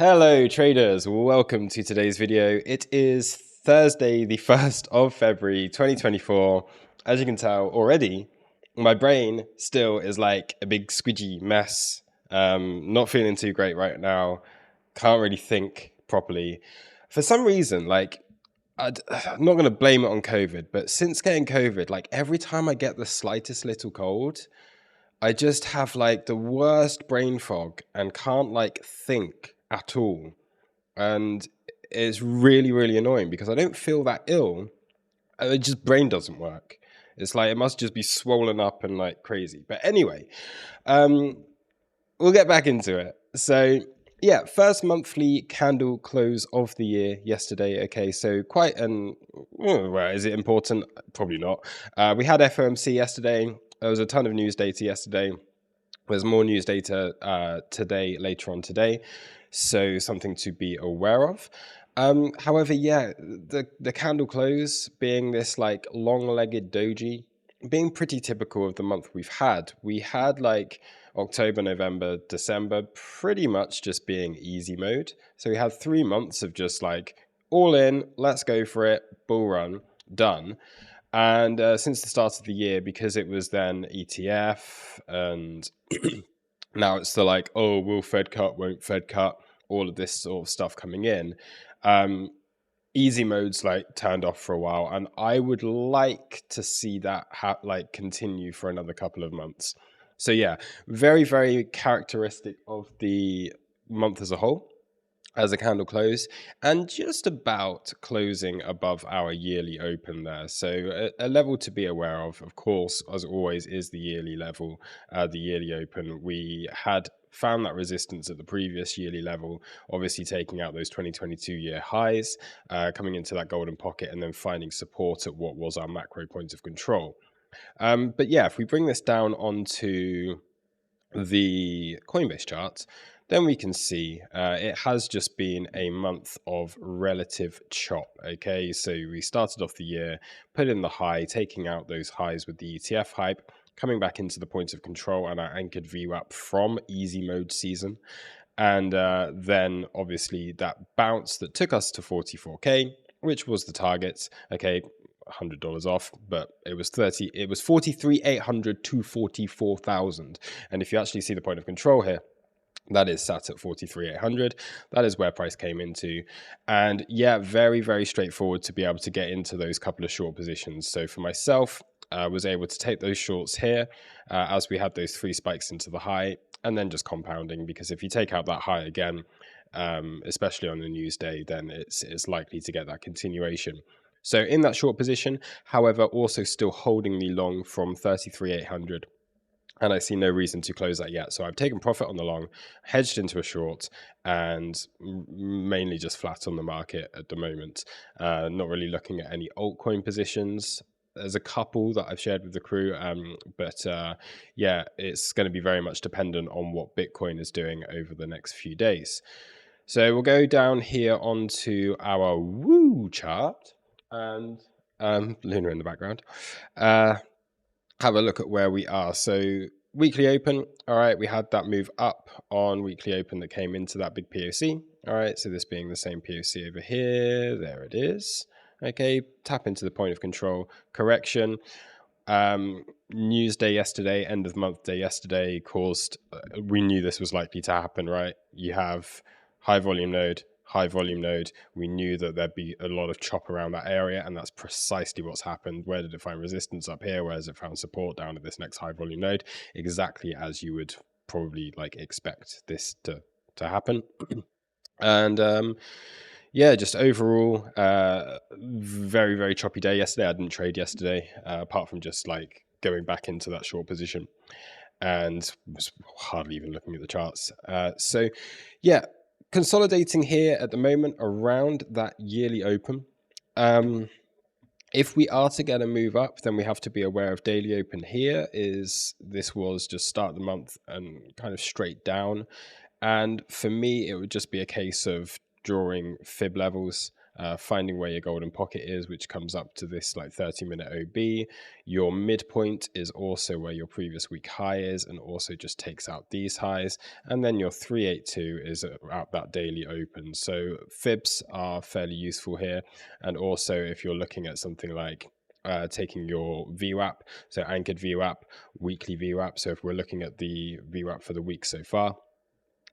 Hello traders, welcome to today's video. It is Thursday, the 1st of February 2024. As you can tell already, my brain still is like a big squidgy mess. Not feeling too great right now. Can't really think properly. For some reason, I'm not going to blame it on COVID, but since getting COVID, like every time I get the slightest little cold, I just have like the worst brain fog and can't like think at all. And it's really, really annoying because I don't feel that ill. It just brain doesn't work. It's like it must just be swollen up and like crazy. But anyway, we'll get back into it. So yeah, first monthly candle close of the year yesterday. Okay, so quite an well, is it important? Probably not. We had FOMC yesterday. There was a ton of news data yesterday. There's more news data today, later on today, so something to be aware of. However, yeah, the candle close being this like long-legged doji, being pretty typical of the month we've had. We had like October, November, December pretty much just being easy mode. So we had 3 months of just like all in, let's go for it, bull run, done. And since the start of the year, because it was then ETF and now it's the like, oh, will Fed cut, won't Fed cut, all of this sort of stuff coming in. Easy mode's like turned off for a while, and I would like to see that like continue for another couple of months. So yeah, very, very characteristic of the month as a whole as a candle close, and just about closing above our yearly open there. So a level to be aware of course, as always, is the yearly level, the yearly open. We had found that resistance at the previous yearly level, obviously taking out those 2022 year highs, coming into that golden pocket, and then finding support at what was our macro point of control. But yeah, if we bring this down onto the Coinbase chart, then we can see it has just been a month of relative chop. Okay, so we started off the year, put in the high, taking out those highs with the ETF hype, coming back into the points of control and our anchored VWAP from easy mode season. And then obviously that bounce that took us to 44K, which was the target. Okay, $100 off, but it was 43,800 to 44,000. And if you actually see the point of control here, that is sat at 43,800. That is where price came into. And yeah, very, very straightforward to be able to get into those couple of short positions. So for myself, I was able to take those shorts here as we had those 3 spikes into the high, and then just compounding, because if you take out that high again, especially on a news day, then it's likely to get that continuation. So in that short position, however, also still holding the long from 33,800. And I see no reason to close that yet. So I've taken profit on the long, hedged into a short, and mainly just flat on the market at the moment. Not really looking at any altcoin positions. There's a couple that I've shared with the crew, but yeah, it's going to be very much dependent on what Bitcoin is doing over the next few days. So we'll go down here onto our Woo chart, and Luna in the background. Have a look at where we are. So weekly open, all right, we had that move up on weekly open that came into that big POC. All right, so this being the same POC over here, there it is. Okay, tap into the point of control, correction. News day yesterday, end of month day yesterday caused, we knew this was likely to happen, right? You have high volume node, we knew that there'd be a lot of chop around that area, and that's precisely what's happened. Where did it find resistance? Up here. Where has it found support? Down at this next high volume node, exactly as you would probably like expect this to happen. And yeah, just overall very, very choppy day yesterday. I didn't trade yesterday, apart from just like going back into that short position, and was hardly even looking at the charts. So yeah, consolidating here at the moment around that yearly open. If we are to get a move up, then we have to be aware of daily open here. This was just start of the month and kind of straight down. And for me, it would just be a case of drawing fib levels. finding where your golden pocket is, which comes up to this like 30-minute OB. Your midpoint is also where your previous week high is, and also just takes out these highs. And then your 382 is at that daily open. So fibs are fairly useful here. And also if you're looking at something like taking your VWAP, so anchored VWAP, weekly VWAP. So if we're looking at the VWAP for the week so far,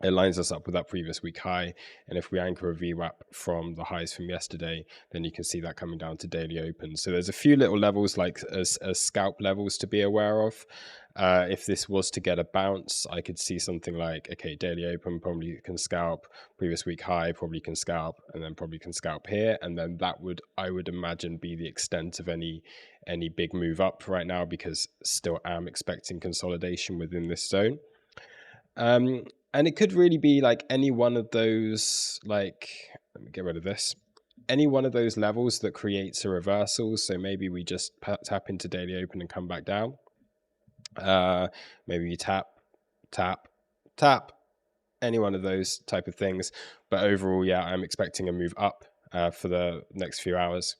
it lines us up with that previous week high. And if we anchor a VWAP from the highs from yesterday, then you can see that coming down to daily open. So there's a few little levels like as scalp levels to be aware of. If this was to get a bounce, I could see something like, okay, daily open probably can scalp, previous week high probably can scalp, and then probably can scalp here. And then that would, I would imagine, be the extent of any big move up right now, because still am expecting consolidation within this zone. And it could really be like any one of those, like, let me get rid of this, any one of those levels that creates a reversal. So maybe we just tap into daily open and come back down. Maybe you tap, tap, tap, any one of those type of things. But overall, yeah, I'm expecting a move up for the next few hours,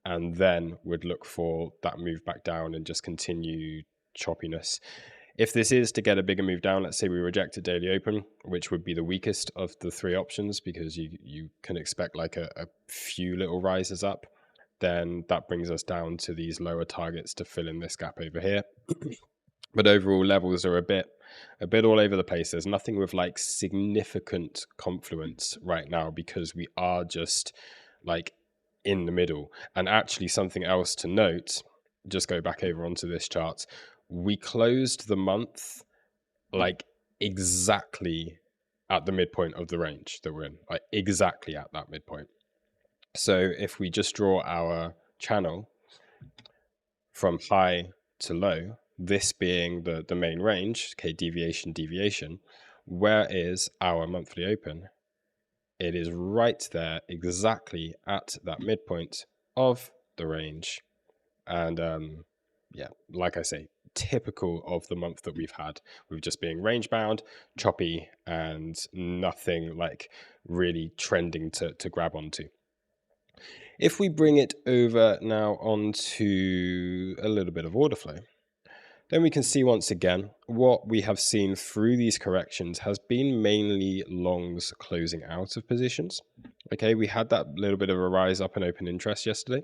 and then would look for that move back down and just continue choppiness. If this is to get a bigger move down, let's say we reject a daily open, which would be the weakest of the three options, because you can expect like a few little rises up, then that brings us down to these lower targets to fill in this gap over here. But overall, levels are a bit all over the place. There's nothing with like significant confluence right now, because we are just like in the middle. And actually something else to note, just go back over onto this chart. We closed the month like exactly at the midpoint of the range that we're in, like exactly at that midpoint. So if we just draw our channel from high to low, this being the main range, okay, deviation, where is our monthly open? It is right there, exactly at that midpoint of the range. And yeah, like I say, typical of the month that we've had, with just being range bound, choppy, and nothing like really trending to grab onto. If we bring it over now onto a little bit of order flow, then we can see once again what we have seen through these corrections has been mainly longs closing out of positions. Okay, we had that little bit of a rise up in open interest yesterday,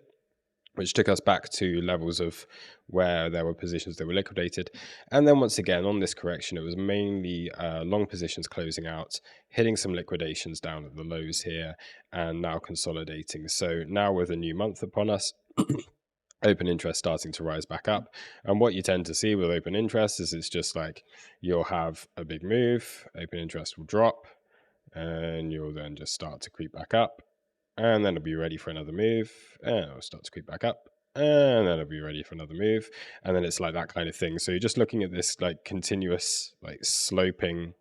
which took us back to levels of where there were positions that were liquidated. And then once again, on this correction, it was mainly long positions closing out, hitting some liquidations down at the lows here, and now consolidating. So now with a new month upon us, open interest starting to rise back up. And what you tend to see with open interest is it's just like you'll have a big move, open interest will drop, and you'll then just start to creep back up. And then it'll be ready for another move, and it'll start to creep back up, and then it'll be ready for another move. And then it's like that kind of thing. So you're just looking at this like continuous like sloping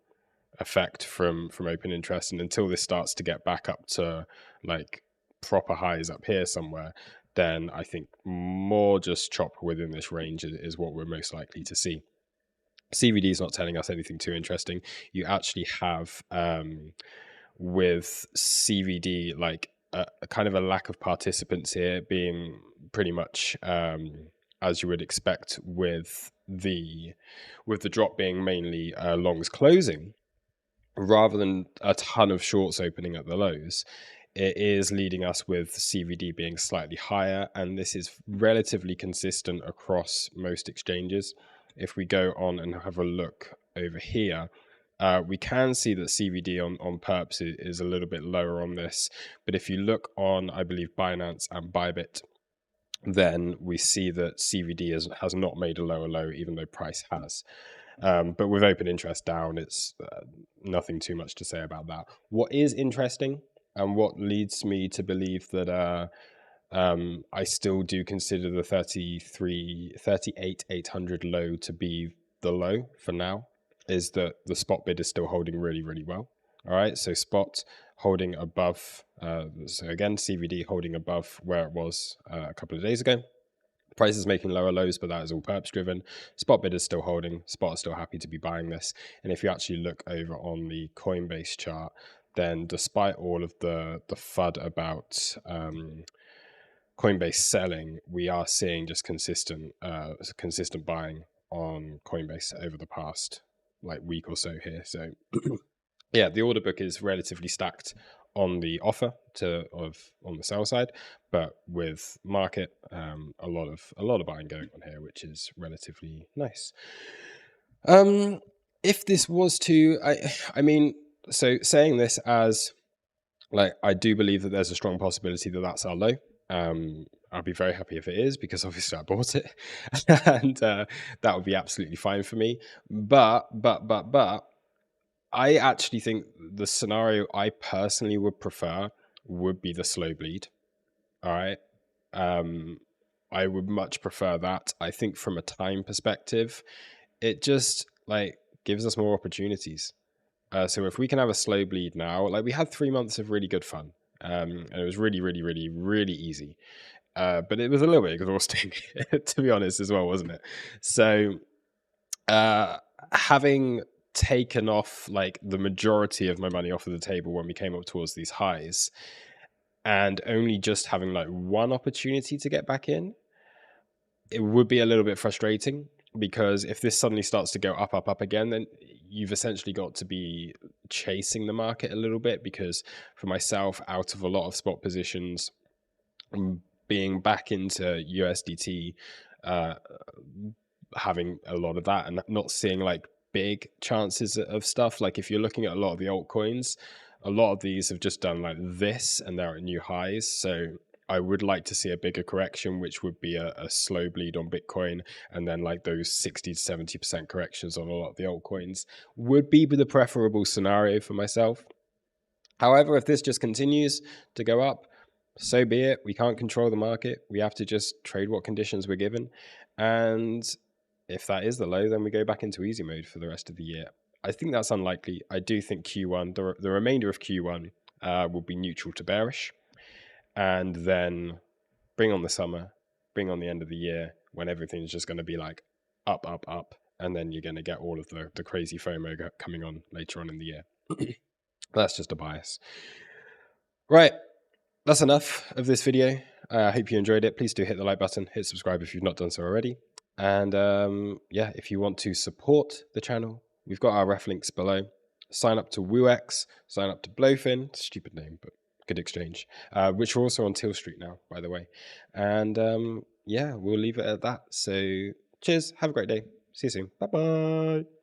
effect from open interest, and until this starts to get back up to like proper highs up here somewhere, then I think more just chop within this range is what we're most likely to see. CVD is not telling us anything too interesting. You actually have with CVD like a kind of a lack of participants here, being pretty much as you would expect with the drop being mainly longs closing rather than a ton of shorts opening at the lows. It is leading us with CVD being slightly higher, and this is relatively consistent across most exchanges. If we go on and have a look over here, we can see that CVD on perps is a little bit lower on this. But if you look on, I believe, Binance and Bybit, then we see that CVD has not made a lower low, even though price has. But with open interest down, it's nothing too much to say about that. What is interesting, and what leads me to believe that I still do consider the 38,800 low to be the low for now, is that the spot bid is still holding really, really well. All right, so spot holding above, so again, CVD holding above where it was a couple of days ago. Price is making lower lows, but that is all perps driven. Spot bid is still holding. Spot is still happy to be buying this. And if you actually look over on the Coinbase chart, then despite all of the FUD about Coinbase selling, we are seeing just consistent buying on Coinbase over the past like week or so here. So yeah, the order book is relatively stacked on the offer on the sell side, but with market, a lot of buying going on here, which is relatively nice. If this was to, I mean, so saying this as like, I do believe that there's a strong possibility that that's our low. I'll be very happy if it is, because obviously I bought it, and that would be absolutely fine for me. But I actually think the scenario I personally would prefer would be the slow bleed. All right. I would much prefer that. I think from a time perspective, it just like gives us more opportunities. So if we can have a slow bleed now, like we had 3 months of really good fun, and it was really, really, really, really easy. But it was a little bit exhausting, to be honest, as well, wasn't it? So having taken off like the majority of my money off of the table when we came up towards these highs, and only just having like one opportunity to get back in, it would be a little bit frustrating, because if this suddenly starts to go up again, then you've essentially got to be chasing the market a little bit. Because for myself, out of a lot of spot positions, being back into USDT, having a lot of that and not seeing like big chances of stuff. Like if you're looking at a lot of the altcoins, a lot of these have just done like this and they're at new highs. So I would like to see a bigger correction, which would be a slow bleed on Bitcoin, and then like those 60 to 70% corrections on a lot of the altcoins would be the preferable scenario for myself. However, if this just continues to go up, so be it. We can't control the market. We have to just trade what conditions we're given. And if that is the low, then we go back into easy mode for the rest of the year. I think that's unlikely. I do think Q1, the remainder of Q1 will be neutral to bearish. And then bring on the summer, bring on the end of the year, when everything's just going to be like up. And then you're going to get all of the crazy FOMO coming on later on in the year. That's just a bias. Right. That's enough of this video. I hope you enjoyed it. Please do hit the like button, hit subscribe if you've not done so already. And yeah, if you want to support the channel, we've got our ref links below. Sign up to WooX, sign up to Blofin, stupid name, but good exchange, which are also on Till Street now, by the way. And yeah, we'll leave it at that. So cheers, have a great day. See you soon. Bye-bye.